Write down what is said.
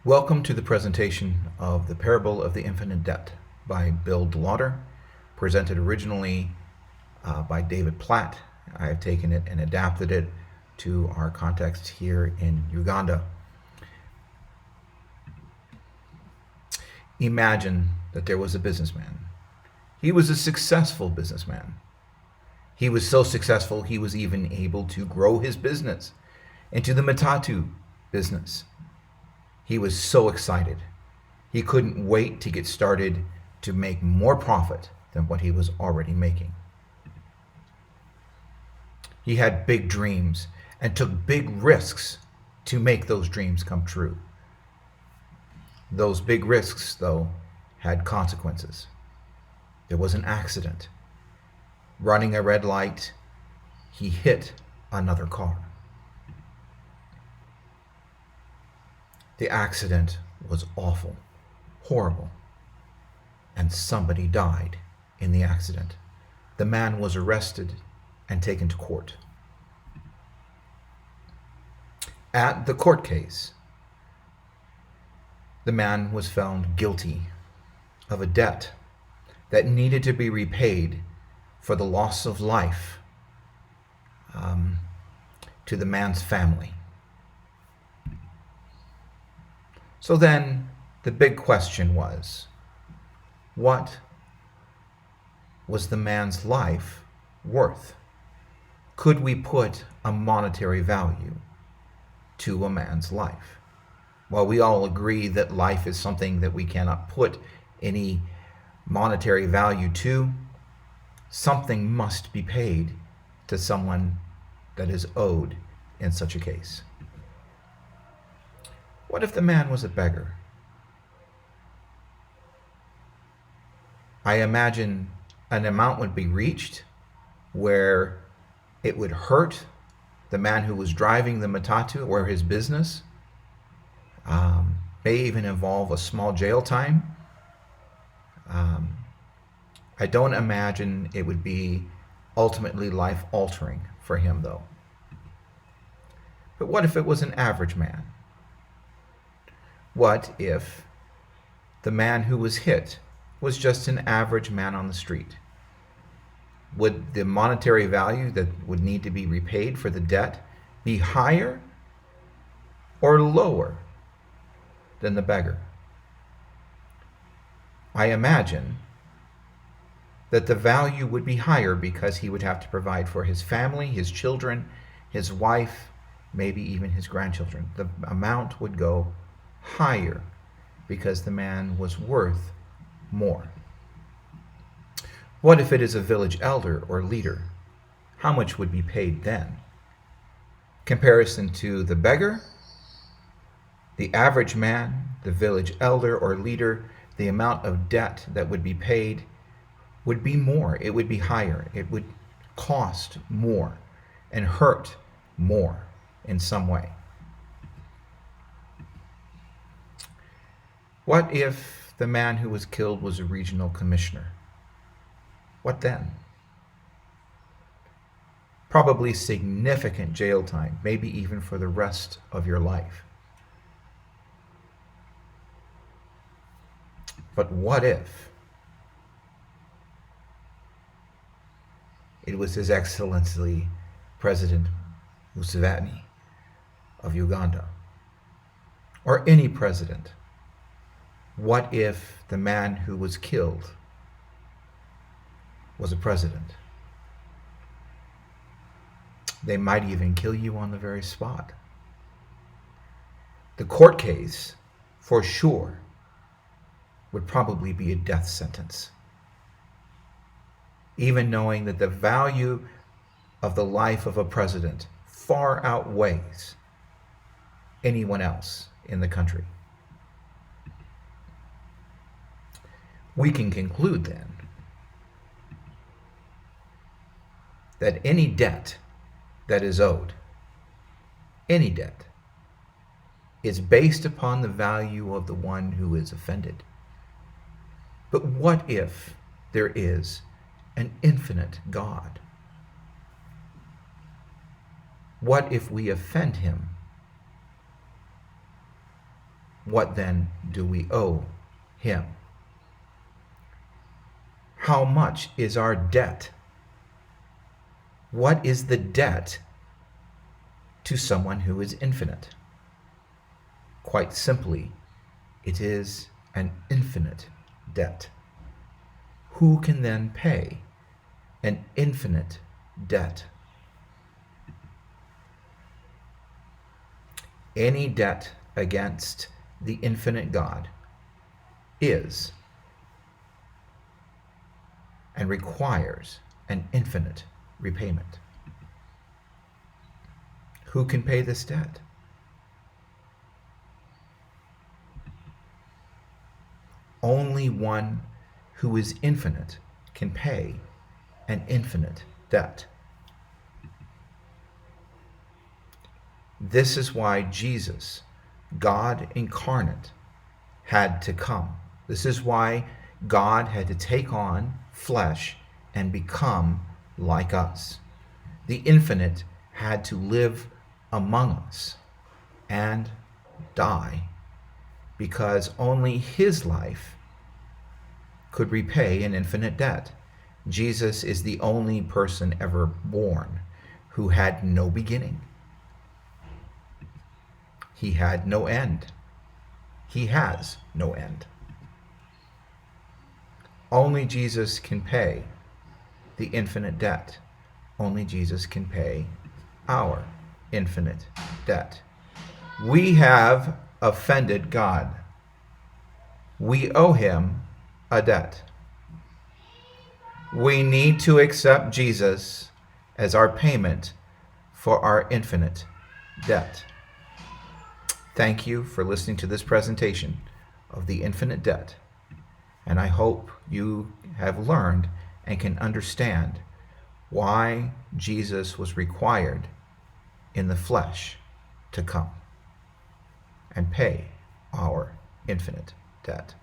Welcome to the presentation of The Parable of the Infinite Debt by Bill DeLauder, presented originally by David Platt. I have taken it and adapted it to our context here in Uganda. Imagine that there was a businessman. He was a successful businessman. He was so successful he was even able to grow his business into the Matatu business. He was so excited. He couldn't wait to get started to make more profit than what he was already making. He had big dreams and took big risks to make those dreams come true. Those big risks, though, had consequences. There was an accident. Running a red light, he hit another car. The accident was awful, horrible, and somebody died in the accident. The man was arrested and taken to court. At the court case, the man was found guilty of a debt that needed to be repaid for the loss of life to the man's family. So then the big question was, what was the man's life worth? Could we put a monetary value to a man's life? Well, we all agree that life is something that we cannot put any monetary value to. Something must be paid to someone that is owed in such a case. What if the man was a beggar? I imagine an amount would be reached where it would hurt the man who was driving the matatu or his business. May even involve a small jail time. I don't imagine it would be ultimately life-altering for him, though. But what if it was an average man? What if the man who was hit was just an average man on the street? Would the monetary value that would need to be repaid for the debt be higher or lower than the beggar? I imagine that the value would be higher because he would have to provide for his family, his children, his wife, maybe even his grandchildren. The amount would go higher because the man was worth more. What if it is a village elder or leader? How much would be paid then? Comparison to the beggar, the average man, the village elder or leader, the amount of debt that would be paid would be more. It would be higher. It would cost more and hurt more in some way. What if the man who was killed was a regional commissioner? What then? Probably significant jail time, maybe even for the rest of your life. But what if it was His Excellency President Museveni of Uganda, or any president? What if the man who was killed was a president? They might even kill you on the very spot. The court case, for sure, would probably be a death sentence. Even knowing that the value of the life of a president far outweighs anyone else in the country. We can conclude then that any debt that is owed, any debt, is based upon the value of the one who is offended. But what if there is an infinite God? What if we offend him? What then do we owe him? How much is our debt? What is the debt to someone who is infinite? Quite simply, it is an infinite debt. Who can then pay an infinite debt? Any debt against the infinite God is and requires an infinite repayment. Who can pay this debt? Only one who is infinite can pay an infinite debt. This is why Jesus, God incarnate, had to come. This is why God had to take on flesh and become like us. The infinite had to live among us and die, because only his life could repay an infinite debt. Jesus is the only person ever born who had no beginning. He had no end. He has no end. Only Jesus can pay the infinite debt. Only Jesus can pay our infinite debt. We have offended God. We owe him a debt. We need to accept Jesus as our payment for our infinite debt. Thank you for listening to this presentation of the infinite debt, and I hope you have learned and can understand why Jesus was required in the flesh to come and pay our infinite debt.